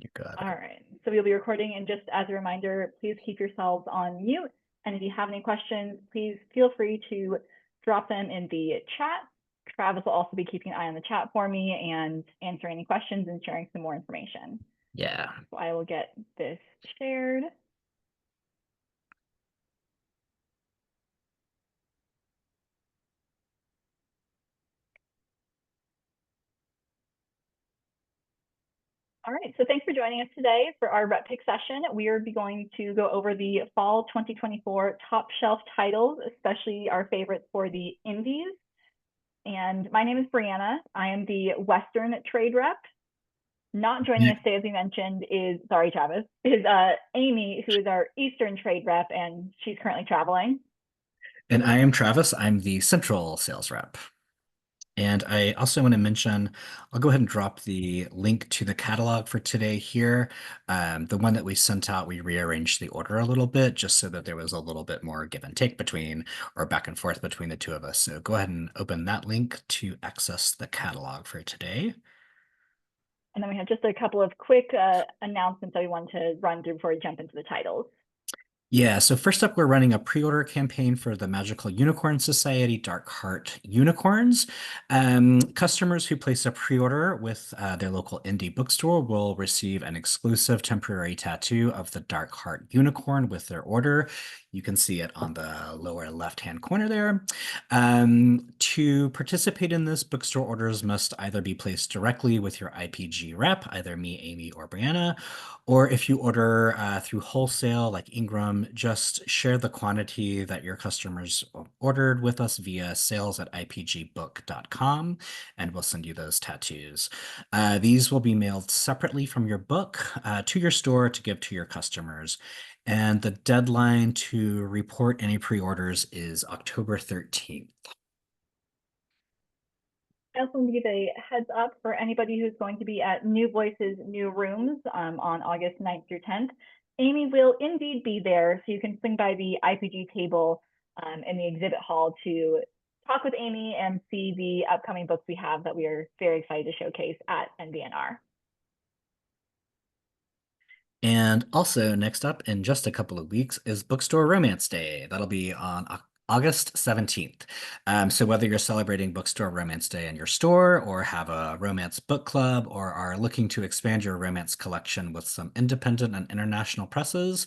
You got All it. right, so we'll be recording, and just as a reminder, please keep yourselves on mute. And if you have any questions, please feel free to drop them in the chat. Travis will also be keeping an eye on the chat for me and answering any questions and sharing some more information. Yeah. So I will get this shared. All right, so thanks for joining us today for our rep pick session. We are going to go over the fall 2024 top shelf titles, especially our favorites for the indies. And my name is Brianna. I am the Western trade rep. Not joining us today, as we mentioned, is, sorry, Travis, is Amy, who is our Eastern trade rep, and she's currently traveling. And I am Travis. I'm the central sales rep. And I also want to mention, I'll go ahead and drop the link to the catalog for today here. The one that we sent out, we rearranged the order a little bit just so that there was a little bit more give and take between or back and forth between the two of us. So go ahead and open that link to access the catalog for today. And then we have just a couple of quick announcements that we want to run through before we jump into the titles. Yeah, so first up, we're running a pre-order campaign for the Magical Unicorn Society Dark Heart Unicorns. Customers who place a pre-order with their local indie bookstore will receive an exclusive temporary tattoo of the Dark Heart Unicorn with their order. You can see it on the lower left-hand corner there. To participate in this, bookstore orders must either be placed directly with your IPG rep, either me, Amy, or Brianna, or if you order through wholesale like Ingram, just share the quantity that your customers ordered with us via sales@ipgbook.com, and we'll send you those tattoos. These will be mailed separately from your book to your store to give to your customers. And the deadline to report any pre-orders is October 13th. I also want to give a heads up for anybody who's going to be at New Voices, New Rooms on August 9th through 10th. Amy will indeed be there, so you can swing by the IPG table in the exhibit hall to talk with Amy and see the upcoming books we have that we are very excited to showcase at NBNR. And also, next up in just a couple of weeks is Bookstore Romance Day. That'll be on August 17th. So whether you're celebrating Bookstore Romance Day in your store or have a romance book club or are looking to expand your romance collection with some independent and international presses,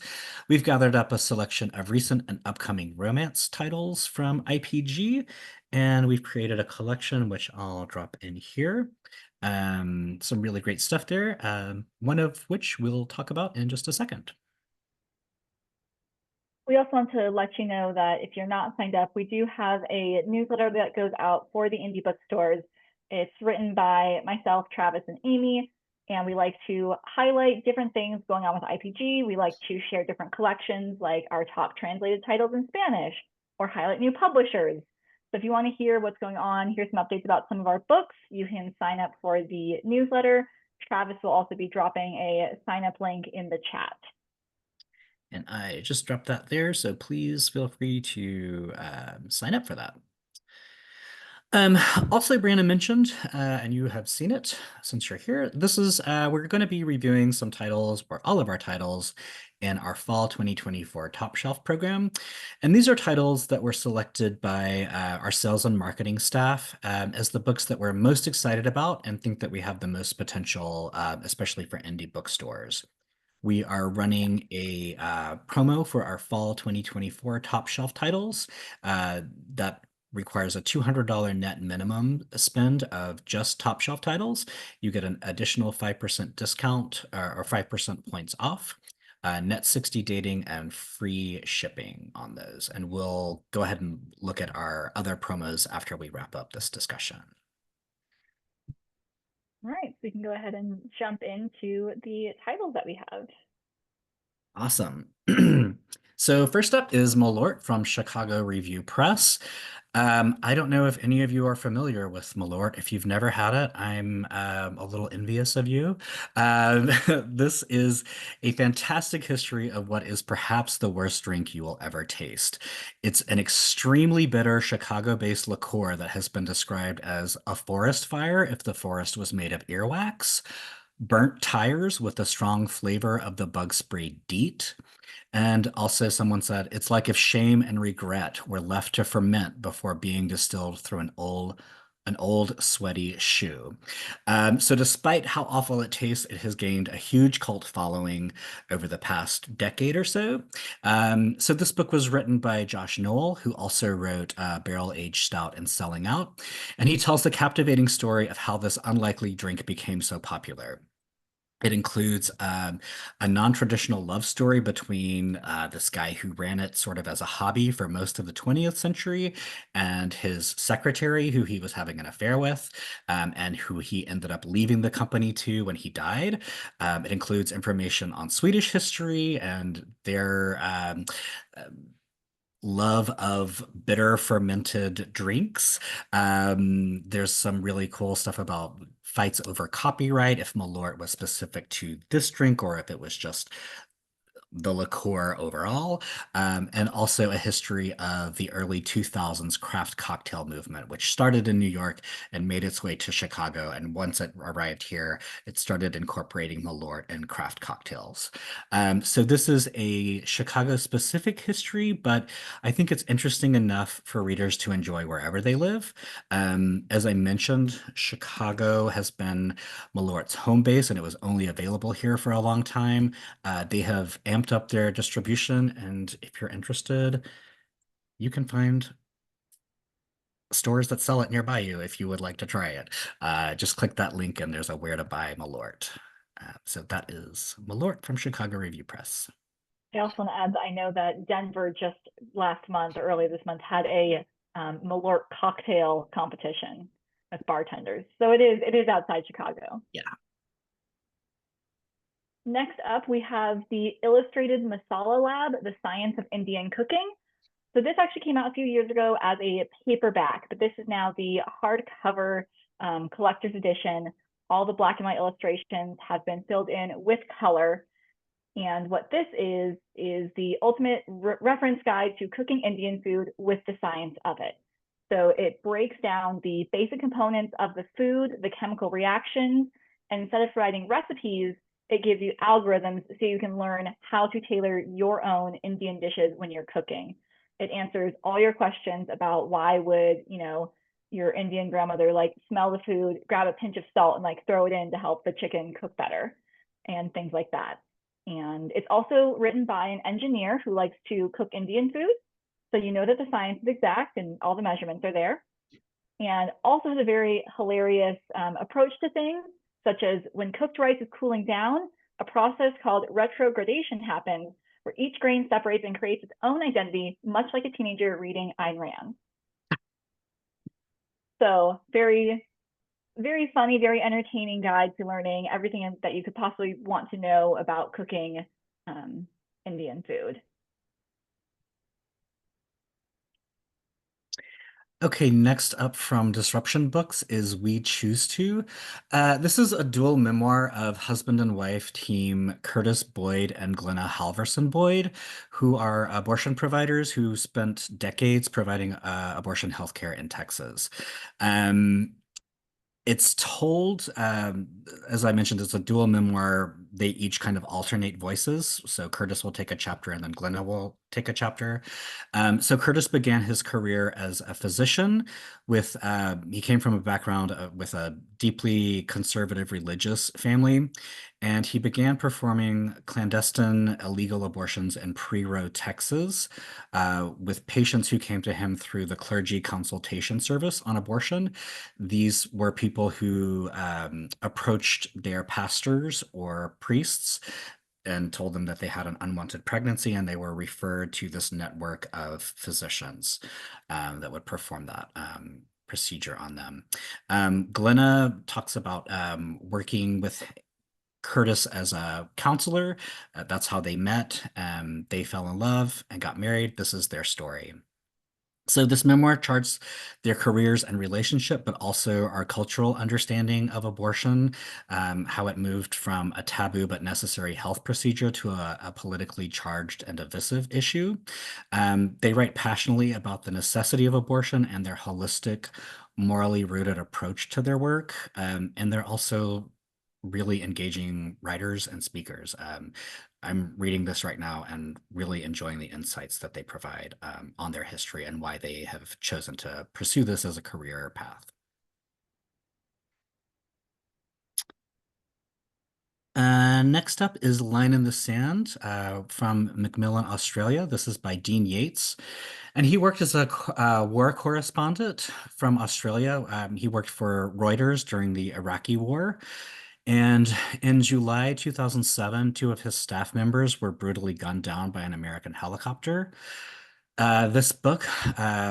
we've gathered up a selection of recent and upcoming romance titles from IPG, and we've created a collection which I'll drop in here. Some really great stuff there, one of which we'll talk about in just a second. We also want to let you know that if you're not signed up, we do have a newsletter that goes out for the indie bookstores. It's written by myself, Travis, and Amy, and we like to highlight different things going on with IPG. We like to share different collections, like our top translated titles in Spanish, or highlight new publishers. So if you want to hear what's going on, here's some updates about some of our books. You can sign up for the newsletter. Travis will also be dropping a sign up link in the chat. And I just dropped that there, so please feel free to sign up for that. Also, Brianna mentioned, and you have seen it since you're here, this is, we're going to be reviewing some titles, or all of our titles, in our fall 2024 Top Shelf program. And these are titles that were selected by our sales and marketing staff as the books that we're most excited about and think that we have the most potential, especially for indie bookstores. We are running a promo for our fall 2024 Top Shelf titles that requires a $200 net minimum spend of just top shelf titles. You get an additional 5% discount or 5% points off, net 60 dating, and free shipping on those. And we'll go ahead and look at our other promos after we wrap up this discussion. All right, so we can go ahead and jump into the titles that we have. Awesome. So first up is Malort from Chicago Review Press. I don't know if any of you are familiar with Malort. If you've never had it, I'm a little envious of you. This is a fantastic history of what is perhaps the worst drink you will ever taste. It's an extremely bitter Chicago-based liqueur that has been described as a forest fire if the forest was made of earwax. burnt tires with the strong flavor of the bug spray DEET. And also, someone said it's like if shame and regret were left to ferment before being distilled through an old sweaty shoe. So, despite how awful it tastes, it has gained a huge cult following over the past decade or so. So, this book was written by Josh Noel, who also wrote Barrel Aged Stout and Selling Out, and he tells the captivating story of how this unlikely drink became so popular. It includes a non-traditional love story between this guy who ran it sort of as a hobby for most of the 20th century and his secretary, who he was having an affair with, and who he ended up leaving the company to when he died. It includes information on Swedish history and their love of bitter fermented drinks. There's some really cool stuff about fights over copyright, if Malort was specific to this drink or if it was just the liqueur overall, and also a history of the early 2000s craft cocktail movement, which started in New York and made its way to Chicago. And once it arrived here, it started incorporating Malort and craft cocktails. So this is a Chicago-specific history, but I think it's interesting enough for readers to enjoy wherever they live. As I mentioned, Chicago has been Malort's home base, and it was only available here for a long time. They have amped up their distribution, and if you're interested, you can find stores that sell it nearby you if you would like to try it. Just click that link and there's a where to buy Malort. So that is Malort from Chicago Review Press. I also want to add that I know that Denver just last month or earlier this month had a Malort cocktail competition with bartenders. So it is outside Chicago. Yeah. Next up, we have the Illustrated Masala Lab, The Science of Indian Cooking. So this actually came out a few years ago as a paperback, but this is now the hardcover collector's edition. All the black and white illustrations have been filled in with color. And what this is the ultimate reference guide to cooking Indian food with the science of it. So it breaks down the basic components of the food, the chemical reactions, and instead of providing recipes, it gives you algorithms so you can learn how to tailor your own Indian dishes when you're cooking. It answers all your questions about why would, your Indian grandmother like smell the food, grab a pinch of salt and like throw it in to help the chicken cook better and things like that. And it's also written by an engineer who likes to cook Indian food. So you know that the science is exact and all the measurements are there. And also has a very hilarious approach to things, such as when cooked rice is cooling down, a process called retrogradation happens, where each grain separates and creates its own identity, much like a teenager reading Ayn Rand. So very, very funny, very entertaining guide to learning everything that you could possibly want to know about cooking Indian food. Okay, next up from Disruption Books is We Choose To. This is a dual memoir of husband and wife team Curtis Boyd and Glenna Halverson Boyd, who are abortion providers who spent decades providing abortion healthcare in Texas. It's told, as I mentioned, it's a dual memoir. They each kind of alternate voices. So Curtis will take a chapter and then Glenna will take a chapter. So Curtis began his career as a physician he came from a background with a deeply conservative religious family, and he began performing clandestine illegal abortions in Pre-Roe, Texas, with patients who came to him through the clergy consultation service on abortion. These were people who approached their pastors or priests and told them that they had an unwanted pregnancy, and they were referred to this network of physicians that would perform that procedure on them. Glenna talks about working with Curtis as a counselor. That's how they met. They fell in love and got married. This is their story. So this memoir charts their careers and relationship, but also our cultural understanding of abortion, how it moved from a taboo but necessary health procedure to a politically charged and divisive issue. They write passionately about the necessity of abortion and their holistic, morally rooted approach to their work. And they're also really engaging writers and speakers. I'm reading this right now and really enjoying the insights that they provide on their history and why they have chosen to pursue this as a career path. Next up is Line in the Sand from Macmillan, Australia. This is by Dean Yates. And he worked as a war correspondent from Australia. He worked for Reuters during the Iraqi War. And in July 2007, two of his staff members were brutally gunned down by an American helicopter. This book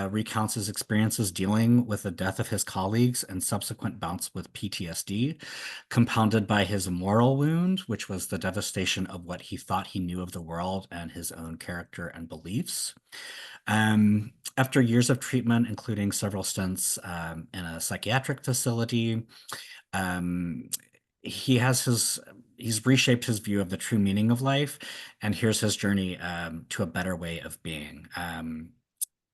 recounts his experiences dealing with the death of his colleagues and subsequent bouts with PTSD, compounded by his moral wound, which was the devastation of what he thought he knew of the world and his own character and beliefs. After years of treatment, including several stints in a psychiatric facility, um, he's reshaped his view of the true meaning of life, and here's his journey to a better way of being.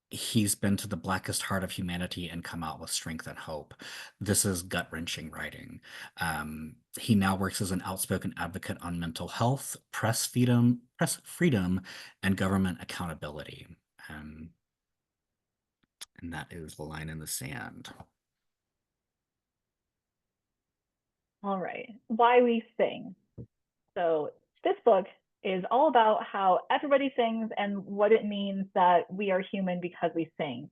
He's been to the blackest heart of humanity and come out with strength and hope. This is gut-wrenching writing. He now works as an outspoken advocate on mental health, press freedom, and government accountability. And that is The Line in the Sand. All right. Why we sing. So this book is all about how everybody sings and what it means that we are human because we sing.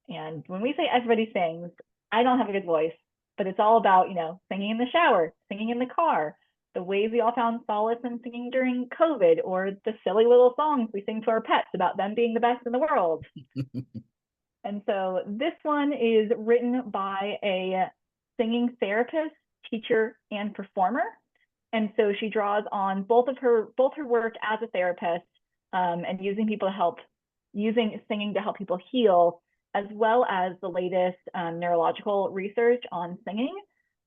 And when we say everybody sings, I don't have a good voice, but it's all about, singing in the shower, singing in the car, the ways we all found solace in singing during COVID, or the silly little songs we sing to our pets about them being the best in the world. And so this one is written by a singing therapist, teacher, and performer. And so she draws on both her work as a therapist and using singing to help people heal, as well as the latest neurological research on singing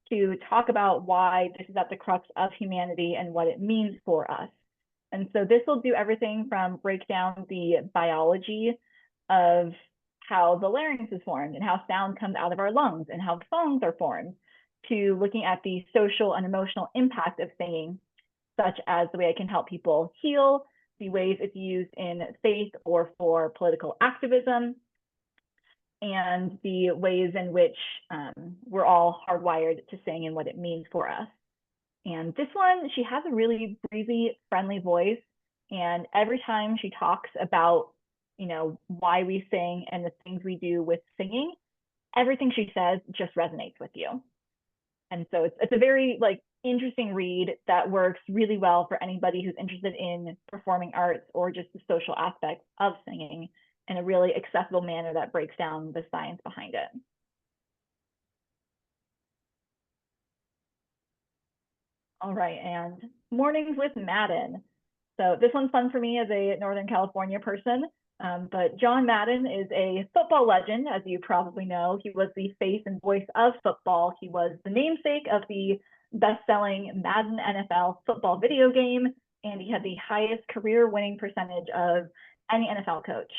to talk about why this is at the crux of humanity and what it means for us. And so this will do everything from break down the biology of how the larynx is formed and how sound comes out of our lungs and how songs are formed, to looking at the social and emotional impact of singing, such as the way it can help people heal, the ways it's used in faith or for political activism, and the ways in which we're all hardwired to sing and what it means for us. And this one, she has a really breezy, friendly voice. And every time she talks about, why we sing and the things we do with singing, everything she says just resonates with you. And so it's a very interesting read that works really well for anybody who's interested in performing arts or just the social aspects of singing in a really accessible manner that breaks down the science behind it. All right, and Mornings with Madden. So this one's fun for me as a Northern California person. But John Madden is a football legend, as you probably know. He was the face and voice of football. He was the namesake of the best-selling Madden NFL football video game, and he had the highest career winning percentage of any NFL coach.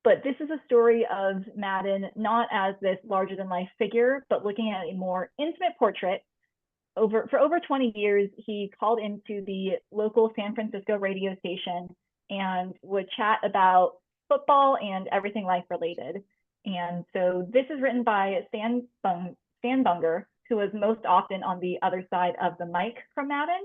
But this is a story of Madden not as this larger-than-life figure, but looking at a more intimate portrait. For over 20 years, he called into the local San Francisco radio station and would chat about football and everything life related. And so this is written by Stan Bunger, who was most often on the other side of the mic from Madden.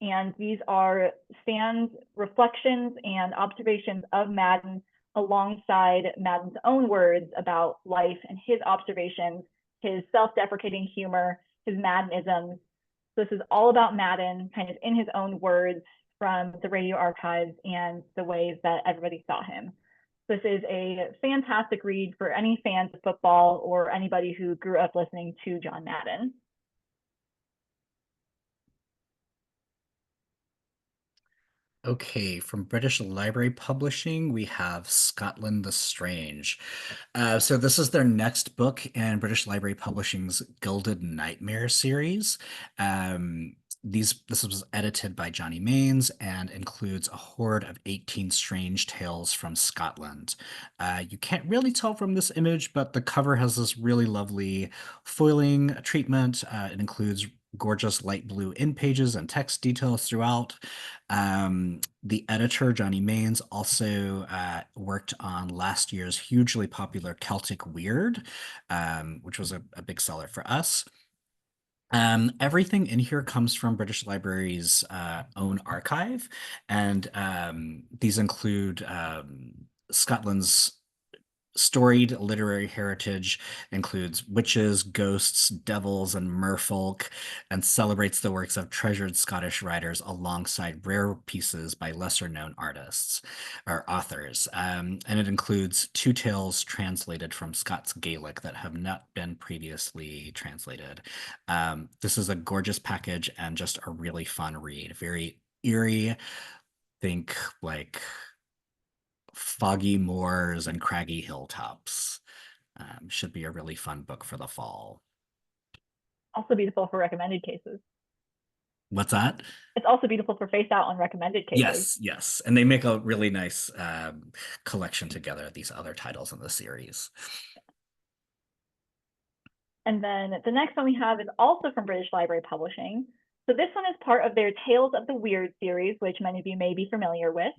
And these are Stan's reflections and observations of Madden alongside Madden's own words about life and his observations, his self-deprecating humor, his Maddenisms. So this is all about Madden, kind of in his own words from the radio archives and the ways that everybody saw him. This is a fantastic read for any fans of football or anybody who grew up listening to John Madden. Okay, from British Library Publishing, we have Scotland the Strange. So this is their next book in British Library Publishing's Gilded Nightmare series. This was edited by Johnny Mains and includes a horde of 18 strange tales from Scotland. You can't really tell from this image, but the cover has this really lovely foiling treatment. It includes gorgeous light blue in pages and text details throughout. The editor, Johnny Mains, also worked on last year's hugely popular Celtic Weird, which was a big seller for us. Everything in here comes from British Library's own archive, and these include Scotland's storied literary heritage, includes witches, ghosts, devils, and merfolk, and celebrates the works of treasured Scottish writers alongside rare pieces by lesser-known artists or authors. And it includes two tales translated from Scots Gaelic that have not been previously translated. This is a gorgeous package and just a really fun read. Very eerie. Think like foggy moors and craggy hilltops. Should be a really fun book for the fall. Also beautiful for recommended cases. What's that? It's also beautiful for face out on recommended cases. Yes, yes. And they make a really nice collection together, these other titles in the series. And then the next one we have is also from British Library Publishing. So this one is part of their Tales of the Weird series, which many of you may be familiar with.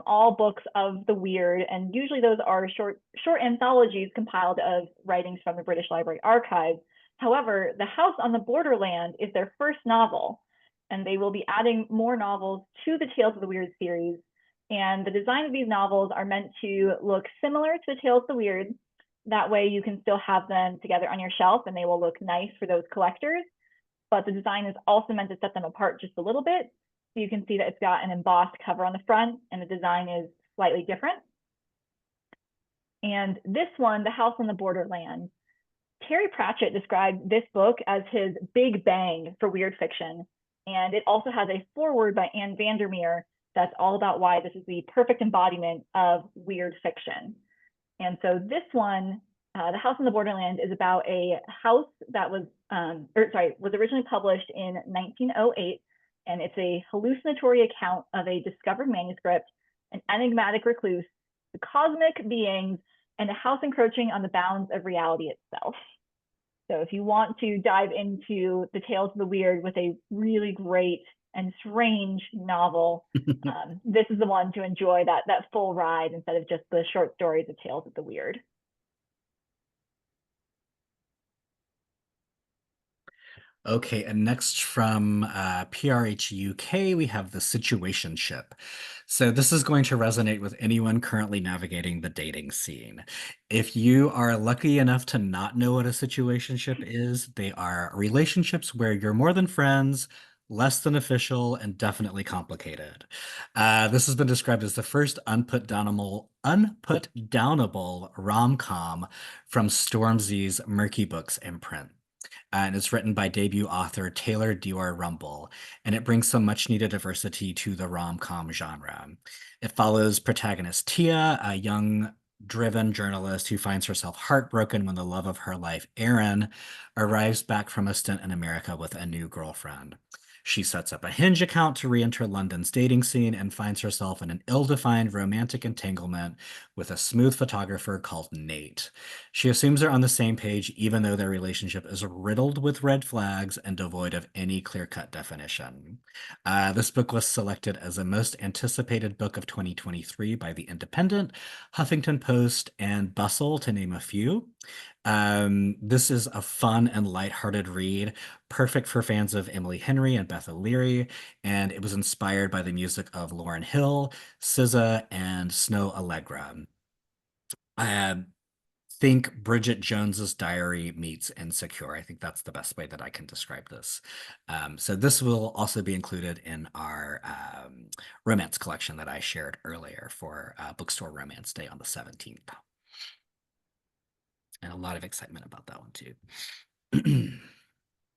All books of the weird, and usually those are short anthologies compiled of writings from the British Library Archive. However, The House on the Borderland is their first novel, and they will be adding more novels to the Tales of the Weird series. And the design of these novels are meant to look similar to the Tales of the Weird. That way you can still have them together on your shelf and they will look nice for those collectors. But the design is also meant to set them apart just a little bit. So you can see that it's got an embossed cover on the front and the design is slightly different. And this one, The House on the Borderland, Terry Pratchett described this book as his big bang for weird fiction. And it also has a foreword by Anne Vandermeer that's all about why this is the perfect embodiment of weird fiction. And so this one, The House on the Borderland, is about a house that was originally published in 1908. And it's a hallucinatory account of a discovered manuscript, an enigmatic recluse, the cosmic beings, and a house encroaching on the bounds of reality itself. So if you want to dive into the Tales of the Weird with a really great and strange novel, this is the one to enjoy that full ride instead of just the short stories of Tales of the Weird. Okay, and next from PRH UK, we have The Situationship. So this is going to resonate with anyone currently navigating the dating scene. If you are lucky enough to not know what a situationship is, they are relationships where you're more than friends, less than official, and definitely complicated. This has been described as the first unputdownable rom-com from Stormzy's Murky Books imprint. And it's written by debut author Taylor Dior Rumble, and it brings some much-needed diversity to the rom-com genre. It follows protagonist Tia, a young, driven journalist who finds herself heartbroken when the love of her life, Aaron, arrives back from a stint in America with a new girlfriend. She sets up a Hinge account to re-enter London's dating scene and finds herself in an ill-defined romantic entanglement with a smooth photographer called Nate. She assumes they're on the same page, even though their relationship is riddled with red flags and devoid of any clear-cut definition. This book was selected as the most anticipated book of 2023 by The Independent, Huffington Post, and Bustle, to name a few. This is a fun and lighthearted read, perfect for fans of Emily Henry and Beth O'Leary, and it was inspired by the music of Lauryn Hill, SZA, and Snow Allegra. Think Bridget Jones's Diary meets Insecure. I think that's the best way that I can describe this. So this will also be included in our romance collection that I shared earlier for Bookstore Romance Day on the 17th. And a lot of excitement about that one too. And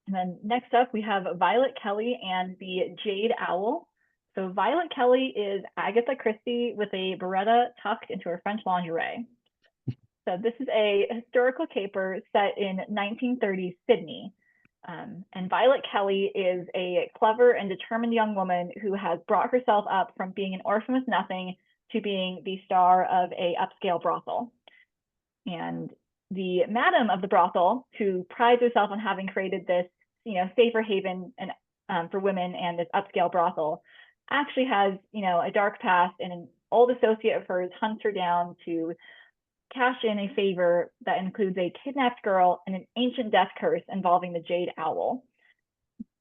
then next up, we have Violet Kelly and the Jade Owl. So Violet Kelly is Agatha Christie with a Beretta tucked into her French lingerie. So this is a historical caper set in 1930s Sydney. And Violet Kelly is a clever and determined young woman who has brought herself up from being an orphan with nothing to being the star of a upscale brothel. And the madam of the brothel, who prides herself on having created this safer haven and for women and this upscale brothel actually has a dark past, and an old associate of hers hunts her down to cash in a favor that includes a kidnapped girl and an ancient death curse involving the Jade Owl.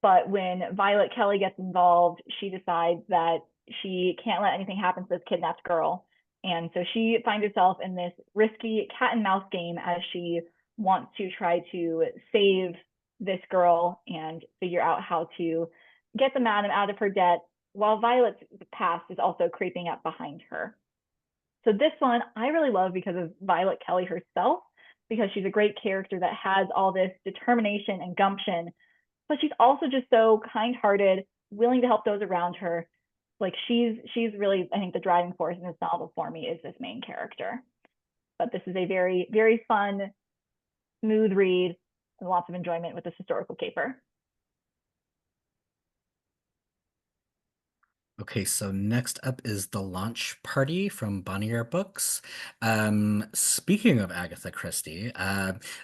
But when Violet Kelly gets involved, she decides that she can't let anything happen to this kidnapped girl. And so she finds herself in this risky cat and mouse game as she wants to try to save this girl and figure out how to get the madam out of her debt, while Violet's past is also creeping up behind her. So this one I really love because of Violet Kelly herself, because she's a great character that has all this determination and gumption, but she's also just so kind-hearted, willing to help those around her. Like she's really, I think, the driving force in this novel for me is this main character. But this is a very, very fun, smooth read and lots of enjoyment with this historical caper. Okay, so next up is The Launch Party from Bonnier Books. Speaking of Agatha Christie,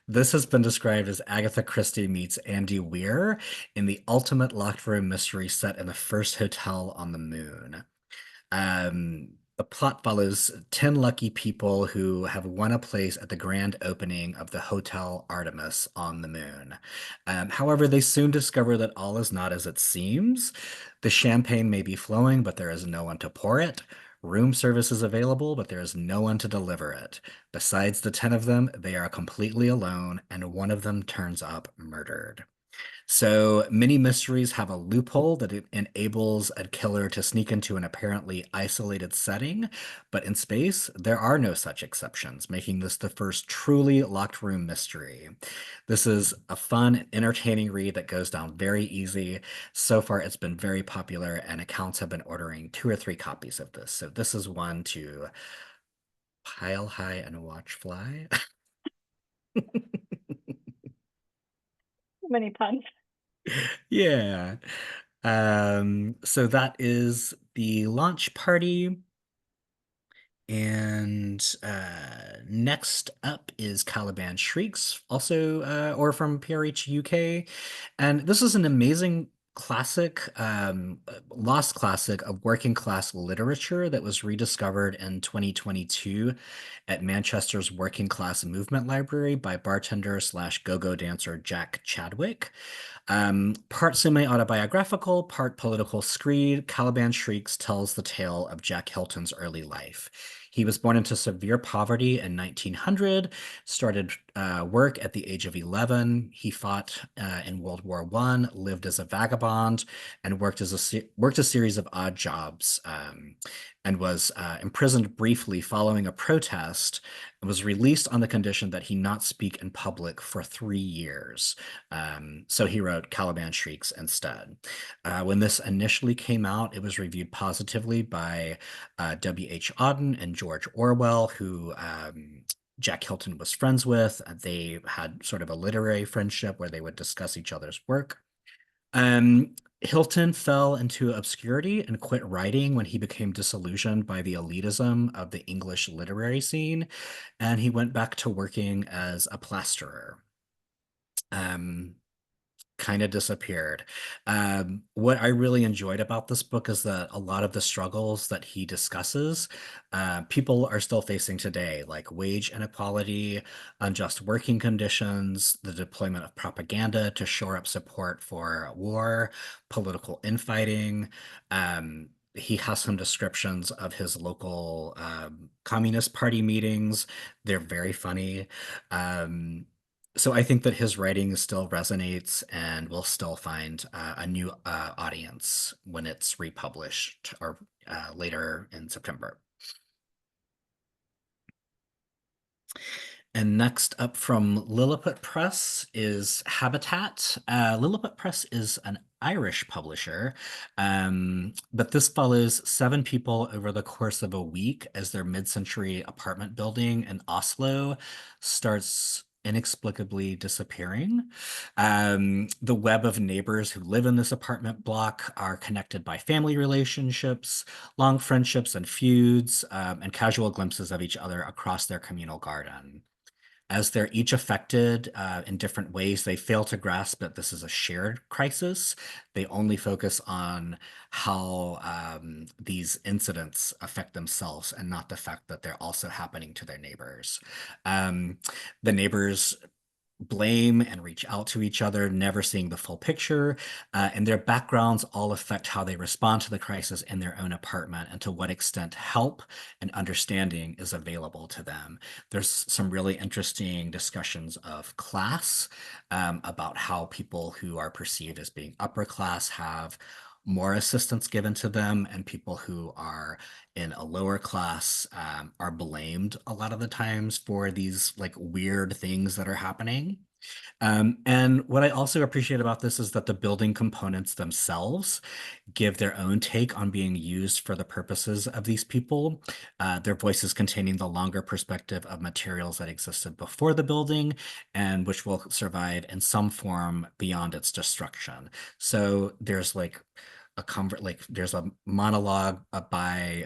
this has been described as Agatha Christie meets Andy Weir in the ultimate locked room mystery set in the first hotel on the moon. The plot follows 10 lucky people who have won a place at the grand opening of the Hotel Artemis on the moon. However, they soon discover that all is not as it seems. The champagne may be flowing, but there is no one to pour it. Room service is available, but there is no one to deliver it. Besides the 10 of them, they are completely alone, and one of them turns up murdered. So many mysteries have a loophole that it enables a killer to sneak into an apparently isolated setting, but in space, there are no such exceptions, making this the first truly locked room mystery. This is a fun, entertaining read that goes down very easy. So far, it's been very popular, and accounts have been ordering 2 or 3 copies of this. So this is one to pile high and watch fly. Many puns. Yeah. So that is The Launch Party. And next up is Caliban Shrieks, also or from PRH UK. And this is an amazing classic, lost classic of working class literature that was rediscovered in 2022 at Manchester's Working Class Movement Library by bartender slash go-go dancer Jack Chadwick. Part semi-autobiographical, part political screed, Caliban Shrieks tells the tale of Jack Hilton's early life. He was born into severe poverty in 1900, started work at the age of 11. He fought in World War I, lived as a vagabond, and worked a series of odd jobs, and was imprisoned briefly following a protest, and was released on the condition that he not speak in public for 3 years. So he wrote Caliban Shrieks instead. When this initially came out, it was reviewed positively by W.H. Auden and George Orwell, who Jack Hilton was friends with. They had sort of a literary friendship where they would discuss each other's work. Hilton fell into obscurity and quit writing when he became disillusioned by the elitism of the English literary scene, and he went back to working as a plasterer. Kind of disappeared. What I really enjoyed about this book is that a lot of the struggles that he discusses, people are still facing today, like wage inequality, unjust working conditions, the deployment of propaganda to shore up support for war, political infighting. He has some descriptions of his local Communist Party meetings. They're very funny. So I think that his writing still resonates and will still find a new audience when it's republished or later in September. And next up from Lilliput Press is Habitat. Lilliput Press is an Irish publisher, but this follows 7 people over the course of a week as their mid-century apartment building in Oslo starts inexplicably disappearing. The web of neighbors who live in this apartment block are connected by family relationships, long friendships and feuds, and casual glimpses of each other across their communal garden. As they're each affected in different ways, they fail to grasp that this is a shared crisis. They only focus on how these incidents affect themselves and not the fact that they're also happening to their neighbors. The neighbors blame and reach out to each other, never seeing the full picture, and their backgrounds all affect how they respond to the crisis in their own apartment and to what extent help and understanding is available to them. There's some really interesting discussions of class, about how people who are perceived as being upper class have more assistance given to them, and people who are in a lower class are blamed a lot of the times for these like weird things that are happening. And what I also appreciate about this is that the building components themselves give their own take on being used for the purposes of these people. Their voices containing the longer perspective of materials that existed before the building and which will survive in some form beyond its destruction. So there's like there's a monologue by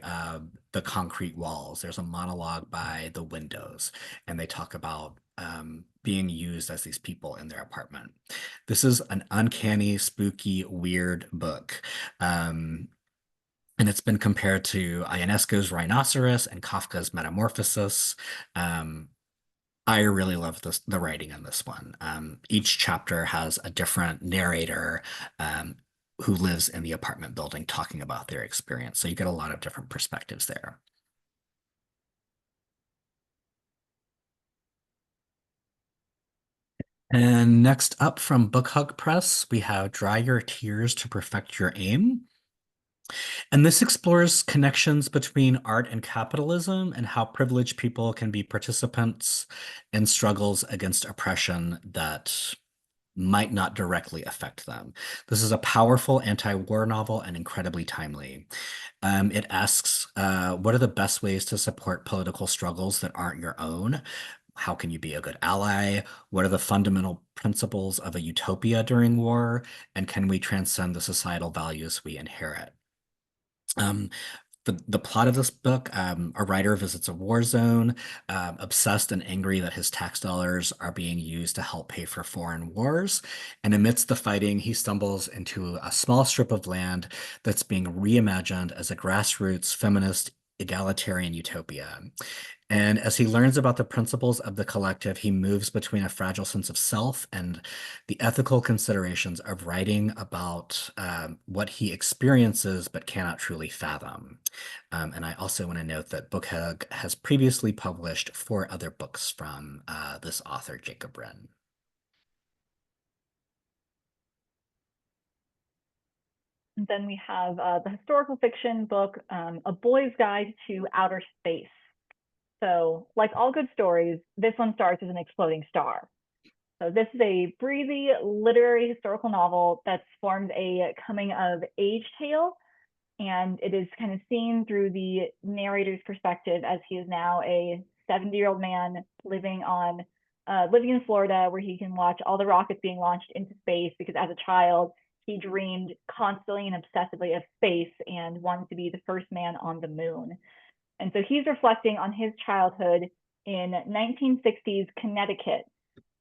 the concrete walls. There's a monologue by the windows, and they talk about being used as these people in their apartment. This is an uncanny, spooky, weird book. And it's been compared to Ionesco's Rhinoceros and Kafka's Metamorphosis. I really love the writing in this one. Each chapter has a different narrator who lives in the apartment building talking about their experience. So you get a lot of different perspectives there. And next up from Book Hug Press, we have Dry Your Tears to Perfect Your Aim. And this explores connections between art and capitalism and how privileged people can be participants in struggles against oppression that might not directly affect them. This is a powerful anti-war novel and incredibly timely. It asks, what are the best ways to support political struggles that aren't your own? How can you be a good ally? What are the fundamental principles of a utopia during war? And can we transcend the societal values we inherit? Um, the plot of this book, a writer visits a war zone, obsessed and angry that his tax dollars are being used to help pay for foreign wars. And amidst the fighting, he stumbles into a small strip of land that's being reimagined as a grassroots feminist egalitarian utopia. And as he learns about the principles of the collective, he moves between a fragile sense of self and the ethical considerations of writing about what he experiences but cannot truly fathom. And I also want to note that Book Hug has previously published 4 other books from this author, Jacob Wren. And then we have the historical fiction book, A Boy's Guide to Outer Space. So, like all good stories, this one starts as an exploding star. So this is a breezy literary historical novel that's formed a coming of age tale, and it is kind of seen through the narrator's perspective as he is now a 70-year-old man living in Florida, where he can watch all the rockets being launched into space because as a child he dreamed constantly and obsessively of space and wanted to be the first man on the moon. And so he's reflecting on his childhood in 1960s Connecticut,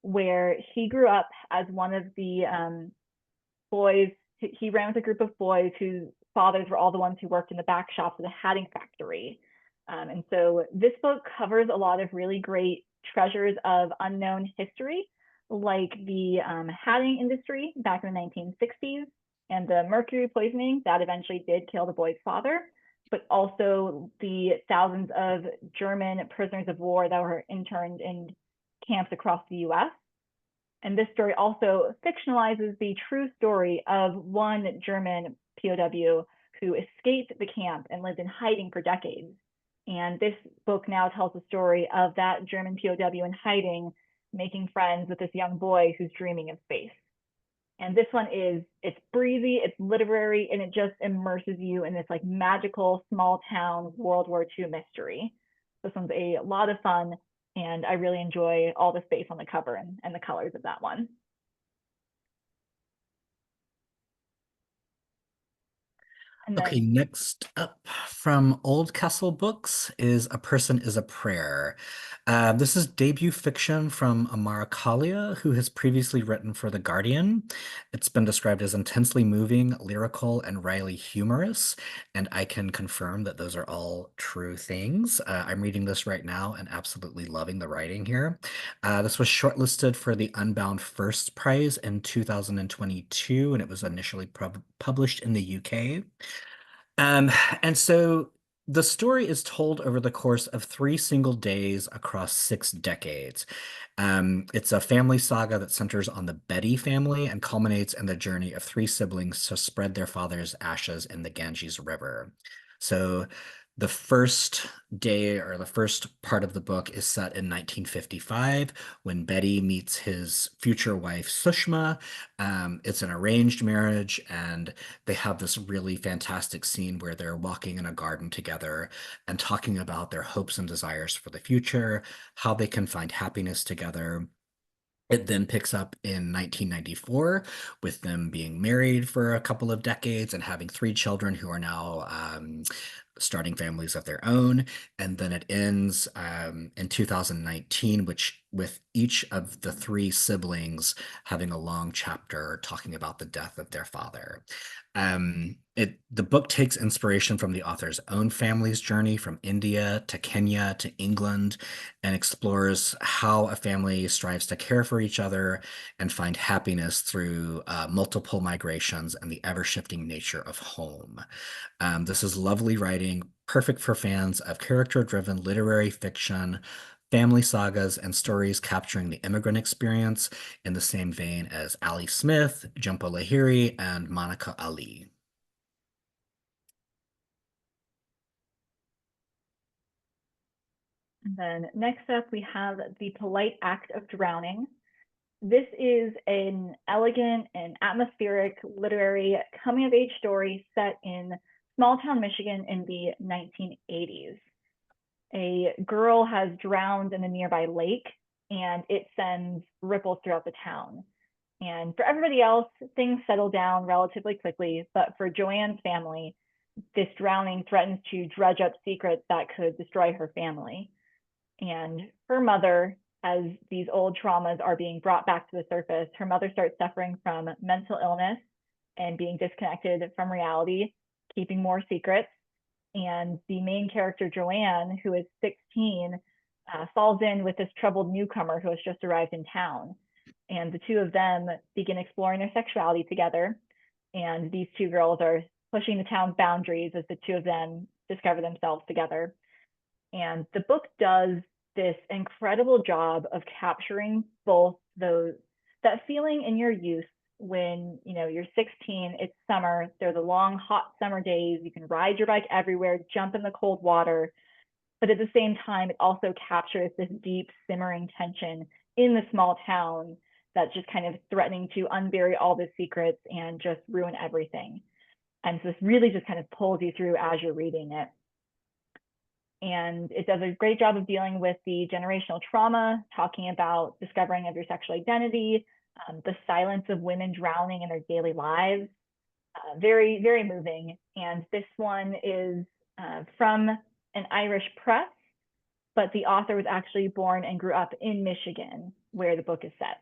where he grew up as one of the boys. He ran with a group of boys whose fathers were all the ones who worked in the back shops of the hatting factory. And so this book covers a lot of really great treasures of unknown history, like the hatting industry back in the 1960s and the mercury poisoning that eventually did kill the boy's father, but also the thousands of German prisoners of war that were interned in camps across the US. And this story also fictionalizes the true story of one German POW who escaped the camp and lived in hiding for decades. And this book now tells the story of that German POW in hiding, making friends with this young boy who's dreaming of space. And this one it's breezy, it's literary, and it just immerses you in this like magical small town World War II mystery. This one's a lot of fun, and I really enjoy all the space on the cover and the colors of that one. And Okay, then next up from Oldcastle Books is A Person is a Prayer. This is debut fiction from Amara Kalia, who has previously written for The Guardian. It's been described as intensely moving, lyrical, and wryly humorous, and I can confirm that those are all true things. I'm reading this right now and absolutely loving the writing here. This was shortlisted for the Unbound First Prize in 2022, and it was initially published in the UK. Um, and so the story is told over the course of 3 single days across 6 decades. It's a family saga that centers on the Betty family and culminates in the journey of three siblings to spread their father's ashes in the Ganges River. So the first day or the first part of the book is set in 1955 when Betty meets his future wife, Sushma. It's an arranged marriage, and they have this really fantastic scene where they're walking in a garden together and talking about their hopes and desires for the future, how they can find happiness together. It then picks up in 1994 with them being married for a couple of decades and having three children who are now starting families of their own. And then it ends in 2019, which with each of the three siblings having a long chapter talking about the death of their father. The book takes inspiration from the author's own family's journey from India to Kenya to England and explores how a family strives to care for each other and find happiness through multiple migrations and the ever-shifting nature of home. This is lovely writing, perfect for fans of character-driven literary fiction, family sagas, and stories capturing the immigrant experience in the same vein as Ali Smith, Jhumpa Lahiri, and Monica Ali. next up, we have The Polite Act of Drowning. This is an elegant and atmospheric literary coming of age story set in small town Michigan in the 1980s. A girl has drowned in a nearby lake and it sends ripples throughout the town. And for everybody else, things settle down relatively quickly. But for Joanne's family, this drowning threatens to dredge up secrets that could destroy her family. And her mother, as these old traumas are being brought back to the surface, her mother starts suffering from mental illness and being disconnected from reality, keeping more secrets. And the main character, Joanne, who is 16, falls in with this troubled newcomer who has just arrived in town. And the two of them begin exploring their sexuality together. And these two girls are pushing the town's boundaries as the two of them discover themselves together. And the book does this incredible job of capturing both those, that feeling in your youth when you're 16, it's summer, there's a long hot summer days, you can ride your bike everywhere, jump in the cold water, but at the same time it also captures this deep simmering tension in the small town that's just kind of threatening to unbury all the secrets and just ruin everything. And so this really just kind of pulls you through as you're reading it. And it does a great job of dealing with the generational trauma, talking about discovering of your sexual identity, the silence of women drowning in their daily lives. Very, very moving. And this one is from an Irish press, but the author was actually born and grew up in Michigan, where the book is set.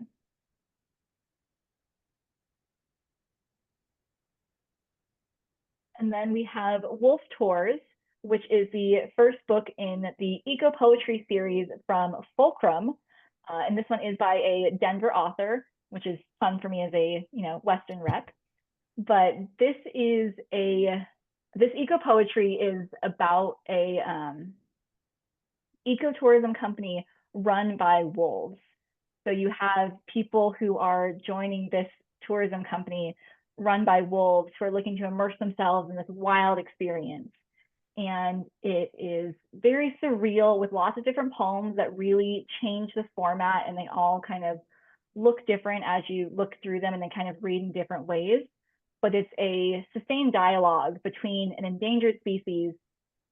And then we have Wolf Tours, which is the first book in the eco poetry series from Fulcrum. And this one is by a Denver author, which is fun for me as a Western rep. But this eco poetry is about a ecotourism company run by wolves. So you have people who are joining this tourism company run by wolves who are looking to immerse themselves in this wild experience. And it is very surreal with lots of different poems that really change the format, and they all kind of look different as you look through them and they kind of read in different ways. But it's a sustained dialogue between an endangered species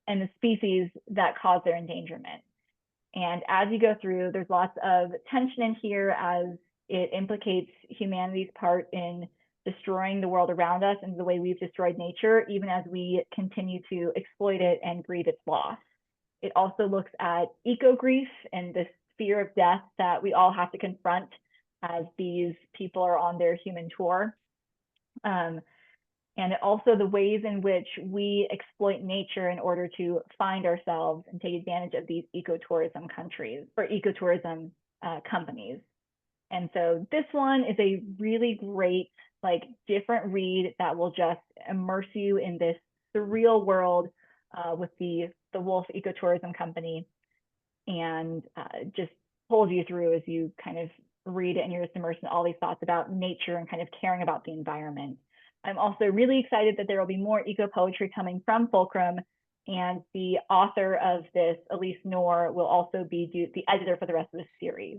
and the species that cause their endangerment. And as you go through, there's lots of tension in here as it implicates humanity's part in destroying the world around us and the way we've destroyed nature, even as we continue to exploit it and grieve its loss. It also looks at eco grief and this fear of death that we all have to confront as these people are on their human tour. Um, and also the ways in which we exploit nature in order to find ourselves and take advantage of these ecotourism countries or ecotourism companies. And so this one is a really great, like, different read that will just immerse you in this surreal world with the Wolf Ecotourism Company, and just pulls you through as you kind of read it, and you're just immersed in all these thoughts about nature and kind of caring about the environment. I'm also really excited that there will be more eco poetry coming from Fulcrum, and the author of this, Elise Knorr, will also be the editor for the rest of the series.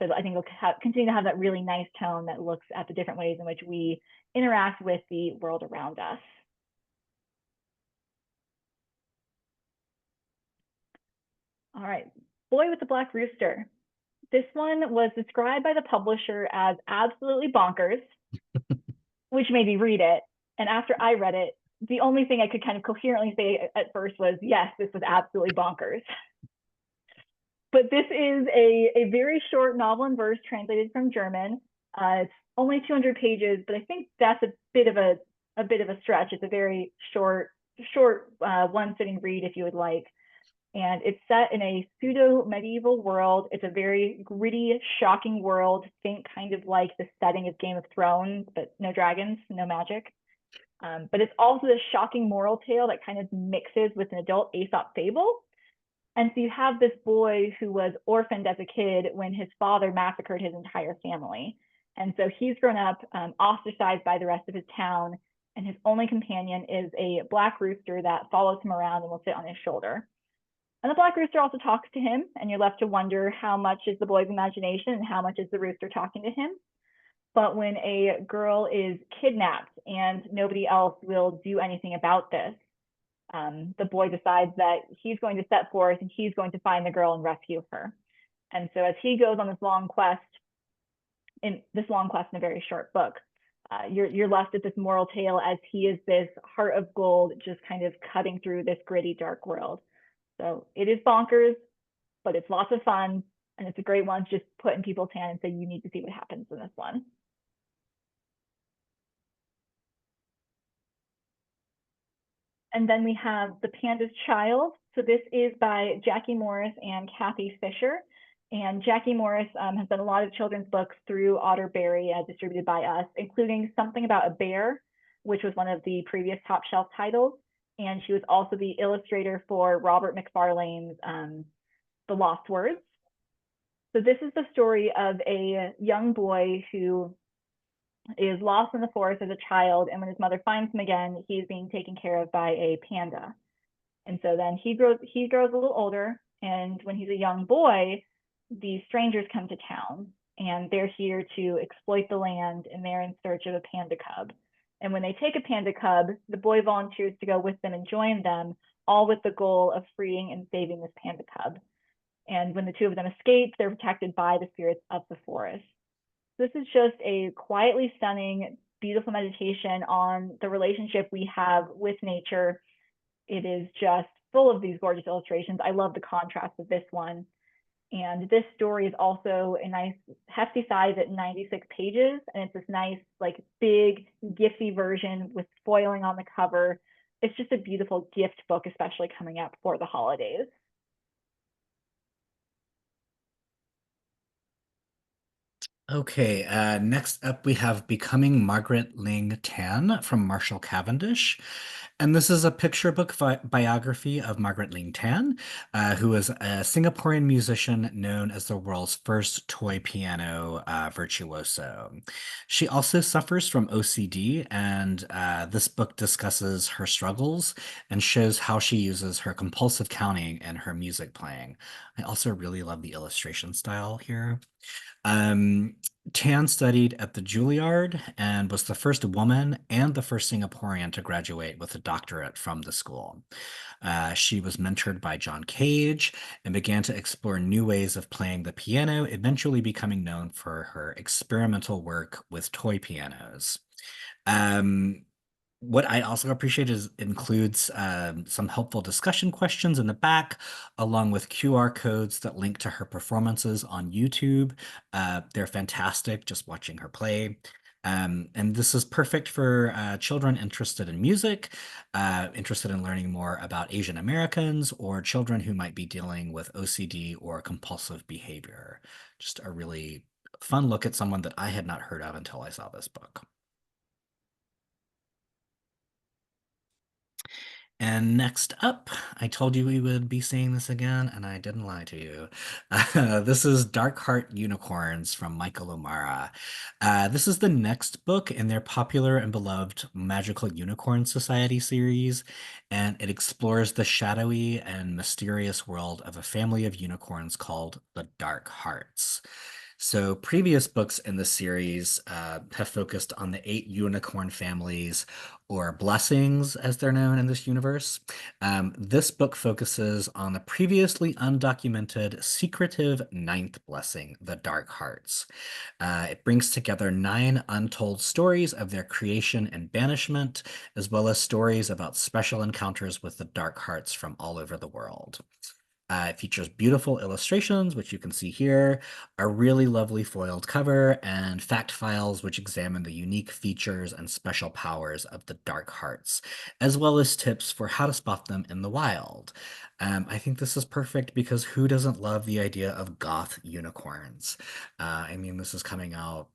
So I think we'll continue to have that really nice tone that looks at the different ways in which we interact with the world around us. All right, Boy with the Black Rooster. This one was described by the publisher as absolutely bonkers, which made me read it. And after I read it, the only thing I could kind of coherently say at first was, yes, this was absolutely bonkers. But this is a very short novel in verse translated from German. It's only 200 pages, but I think that's a bit of a stretch. It's a very short one sitting read if you would like. And it's set in a pseudo medieval world. It's a very gritty, shocking world. Think kind of like the setting of Game of Thrones, but no dragons, no magic. But it's also a shocking moral tale that kind of mixes with an adult Aesop fable. And so you have this boy who was orphaned as a kid when his father massacred his entire family. And so he's grown up ostracized by the rest of his town. And his only companion is a black rooster that follows him around and will sit on his shoulder. And the black rooster also talks to him, and you're left to wonder how much is the boy's imagination and how much is the rooster talking to him. But when a girl is kidnapped and nobody else will do anything about this, the boy decides that he's going to set forth and he's going to find the girl and rescue her. And so as he goes on this long quest in a very short book, you're left with this moral tale as he is this heart of gold just kind of cutting through this gritty, dark world. So it is bonkers, but it's lots of fun, and it's a great one to just put in people's hand and say, you need to see what happens in this one. And then we have The Panda's Child. So this is by Jackie Morris and Kathy Fisher. And Jackie Morris has done a lot of children's books through Otterberry, distributed by us, including Something About a Bear, which was one of the previous top shelf titles. And she was also the illustrator for Robert McFarlane's The Lost Words. So this is the story of a young boy who is lost in the forest as a child, and when his mother finds him again, he's being taken care of by a panda. And so then he grows a little older, and when he's a young boy, these strangers come to town, and they're here to exploit the land, and they're in search of a panda cub. And when they take a panda cub, the boy volunteers to go with them and join them, all with the goal of freeing and saving this panda cub. And when the two of them escape, they're protected by the spirits of the forest. This is just a quietly stunning, beautiful meditation on the relationship we have with nature. It is just full of these gorgeous illustrations. I love the contrast of this one. And this story is also a nice hefty size at 96 pages. And it's this nice, like, big, gifty version with foiling on the cover. It's just a beautiful gift book, especially coming up for the holidays. Okay, next up we have Becoming Margaret Ling Tan from Marshall Cavendish. And this is a picture book biography of Margaret Ling Tan, who is a Singaporean musician known as the world's first toy piano virtuoso. She also suffers from OCD, and this book discusses her struggles and shows how she uses her compulsive counting in her music playing. I also really love the illustration style here. Tan studied at the Juilliard and was the first woman and the first Singaporean to graduate with a doctorate from the school. She was mentored by John Cage and began to explore new ways of playing the piano, eventually becoming known for her experimental work with toy pianos. Um, what I also appreciate is includes some helpful discussion questions in the back, along with QR codes that link to her performances on YouTube. They're fantastic just watching her play. And this is perfect for children interested in music, interested in learning more about Asian Americans, or children who might be dealing with OCD or compulsive behavior. Just a really fun look at someone that I had not heard of until I saw this book. And next up, I told you we would be seeing this again, and I didn't lie to you. This is Dark Heart Unicorns from Michael O'Mara. This is the next book in their popular and beloved Magical Unicorn Society series, and it explores the shadowy and mysterious world of a family of unicorns called the Dark Hearts. So, previous books in the series have focused on the 8 unicorn families, or blessings as they're known in this universe. This book focuses on the previously undocumented, secretive ninth blessing, the Dark Hearts. It brings together 9 untold stories of their creation and banishment, as well as stories about special encounters with the Dark Hearts from all over the world. It features beautiful illustrations, which you can see here, a really lovely foiled cover, and fact files which examine the unique features and special powers of the Dark Hearts, as well as tips for how to spot them in the wild. I think this is perfect because who doesn't love the idea of goth unicorns? I mean, this is coming out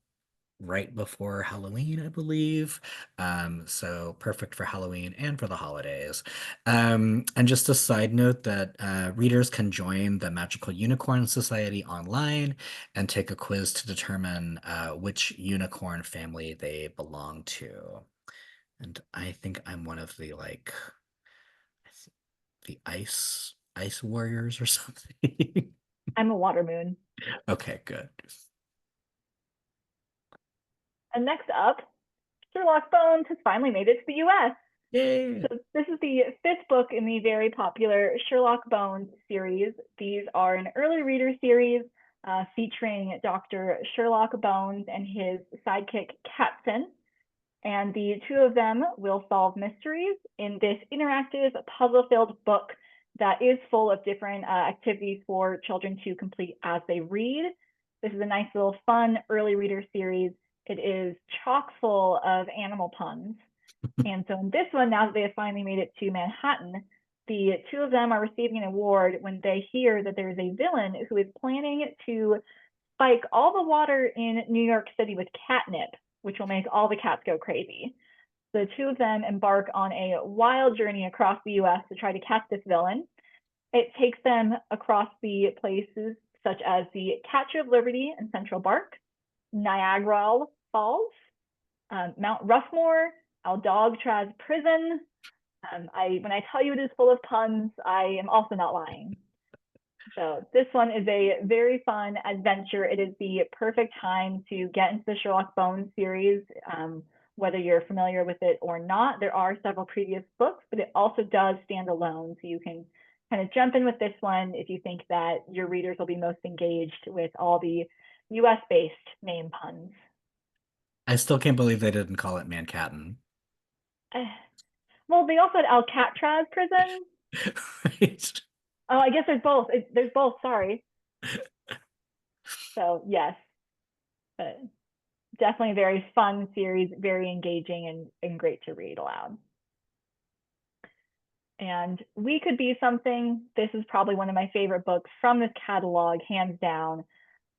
right before Halloween, I believe. So perfect for Halloween and for the holidays. And just a side note that readers can join the Magical Unicorn Society online and take a quiz to determine which unicorn family they belong to. And I think I'm one of the the ice warriors or something. I'm a water moon. Okay, good. And next up, Sherlock Bones has finally made it to the US. Yay! So this is the 5th book in the very popular Sherlock Bones series. These are an early reader series featuring Dr. Sherlock Bones and his sidekick Catson. And the two of them will solve mysteries in this interactive, puzzle-filled book that is full of different activities for children to complete as they read. This is a nice little fun early reader series. It is chock full of animal puns. And so in this one, now that they have finally made it to Manhattan, the two of them are receiving an award when they hear that there is a villain who is planning to spike all the water in New York City with catnip, which will make all the cats go crazy. The two of them embark on a wild journey across the US to try to catch this villain. It takes them across the places such as the Statue of Liberty in Central Park, Niagara Falls, Mount Rushmore, Alcatraz Prison. When I tell you it is full of puns, I am also not lying. So this one is a very fun adventure. It is the perfect time to get into the Sherlock Bones series, whether you're familiar with it or not. There are several previous books, but it also does stand alone. So you can kind of jump in with this one if you think that your readers will be most engaged with all the US-based name puns. I still can't believe they didn't call it Manhattan. Well, they also had Alcatraz Prison. Right? Oh, I guess there's both. There's both. Sorry. So yes, but definitely a very fun series, very engaging and great to read aloud. And We Could Be Something. This is probably one of my favorite books from this catalog, hands down.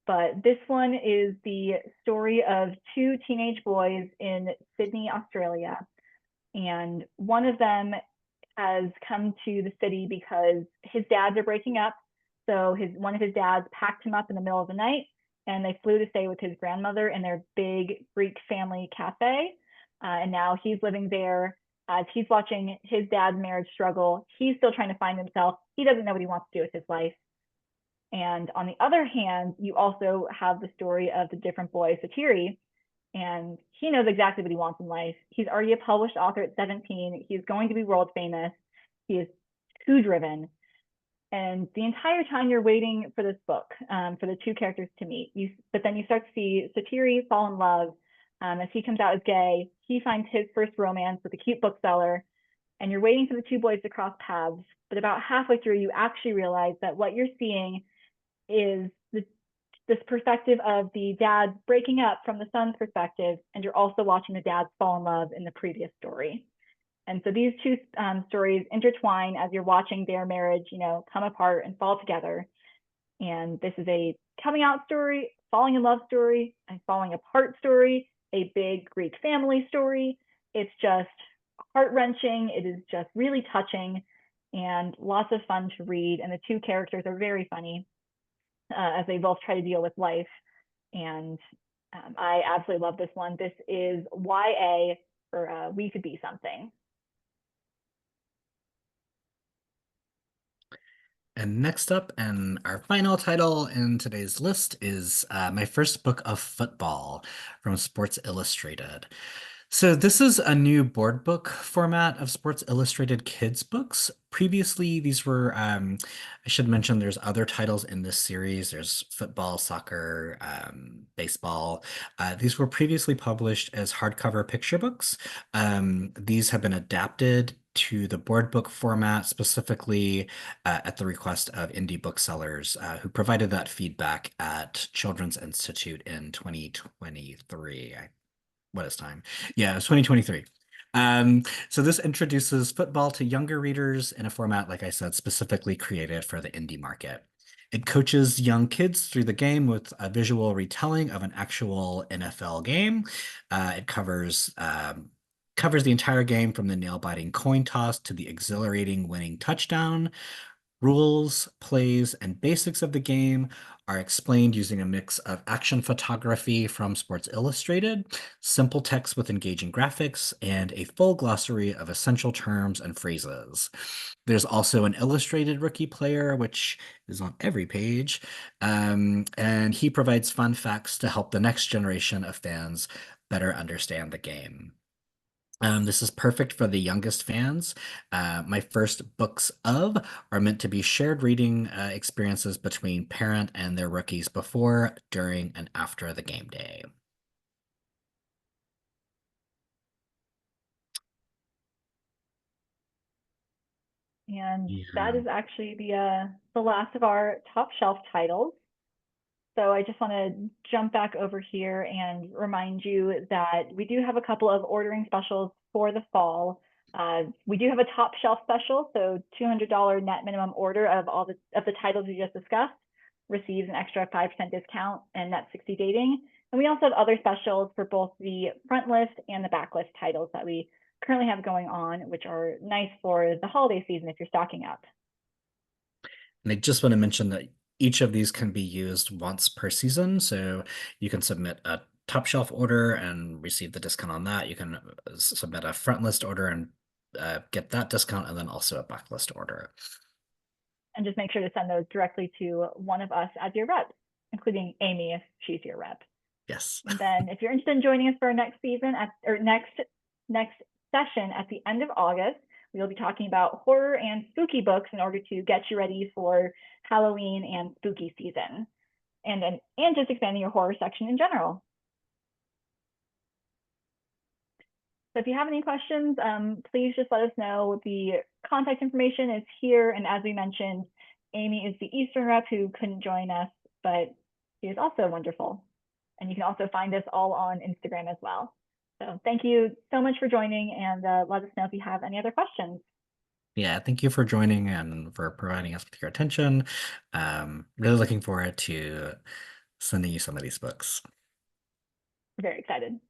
But this one is the story of 2 teenage boys in Sydney, Australia. And one of them has come to the city because his dads are breaking up. So one of his dads packed him up in the middle of the night and they flew to stay with his grandmother in their big Greek family cafe. And now he's living there as he's watching his dad's marriage struggle. He's still trying to find himself. He doesn't know what he wants to do with his life. And on the other hand, you also have the story of the different boy, Satiri, and he knows exactly what he wants in life. He's already a published author at 17. He's going to be world famous. He is too driven. And the entire time you're waiting for this book, for the two characters to meet, but then you start to see Satiri fall in love as he comes out as gay. he finds his first romance with a cute bookseller, and you're waiting for the two boys to cross paths. But about halfway through, you actually realize that what you're seeing is this perspective of the dad breaking up from the son's perspective, and you're also watching the dads fall in love in the previous story. And so these two stories intertwine as you're watching their marriage, come apart and fall together. And this is a coming out story, falling in love story, and falling apart story, a big Greek family story. It's just heart wrenching. It is just really touching and lots of fun to read. And the two characters are very funny as they both try to deal with life. And I absolutely love this one. This is YA for We Could Be Something. And next up, and our final title in today's list is my first book of football from Sports Illustrated. So this is a new board book format of Sports Illustrated kids books. Previously, these were, I should mention there's other titles in this series. There's football, soccer, baseball. These were previously published as hardcover picture books. These have been adapted to the board book format, specifically at the request of indie booksellers who provided that feedback at Children's Institute in 2023. What is time? Yeah, it's 2023. So this introduces football to younger readers in a format, like I said, specifically created for the indie market. It coaches young kids through the game with a visual retelling of an actual NFL game. It covers the entire game from the nail-biting coin toss to the exhilarating winning touchdown. Rules, plays, and basics of the game are explained using a mix of action photography from Sports Illustrated, simple text with engaging graphics, and a full glossary of essential terms and phrases. There's also an illustrated rookie player, which is on every page, and he provides fun facts to help the next generation of fans better understand the game. This is perfect for the youngest fans. My first books are meant to be shared reading experiences between parent and their rookies before, during, and after the game day. And that Yeah. is actually the last of our top shelf titles. So I just want to jump back over here and remind you that we do have a couple of ordering specials for the fall. We do have a top shelf special, so $200 net minimum order of all the titles we just discussed receives an extra 5% discount and net 60 dating. And we also have other specials for both the front list and the backlist titles that we currently have going on, which are nice for the holiday season if you're stocking up. And I just want to mention that each of these can be used once per season. So you can submit a top shelf order and receive the discount on that. You can submit a front list order and get that discount, and then also a backlist order. And just make sure to send those directly to one of us as your rep, including Amy if she's your rep. Yes. And then if you're interested in joining us for our next season or next session at the end of August, we will be talking about horror and spooky books in order to get you ready for Halloween and spooky season, and just expanding your horror section in general. So if you have any questions, please just let us know. The contact information is here. And as we mentioned, Amy is the Eastern rep who couldn't join us, but she is also wonderful. And you can also find us all on Instagram as well. So thank you so much for joining, and let us know if you have any other questions. Yeah, thank you for joining and for providing us with your attention. Really looking forward to sending you some of these books. Very excited.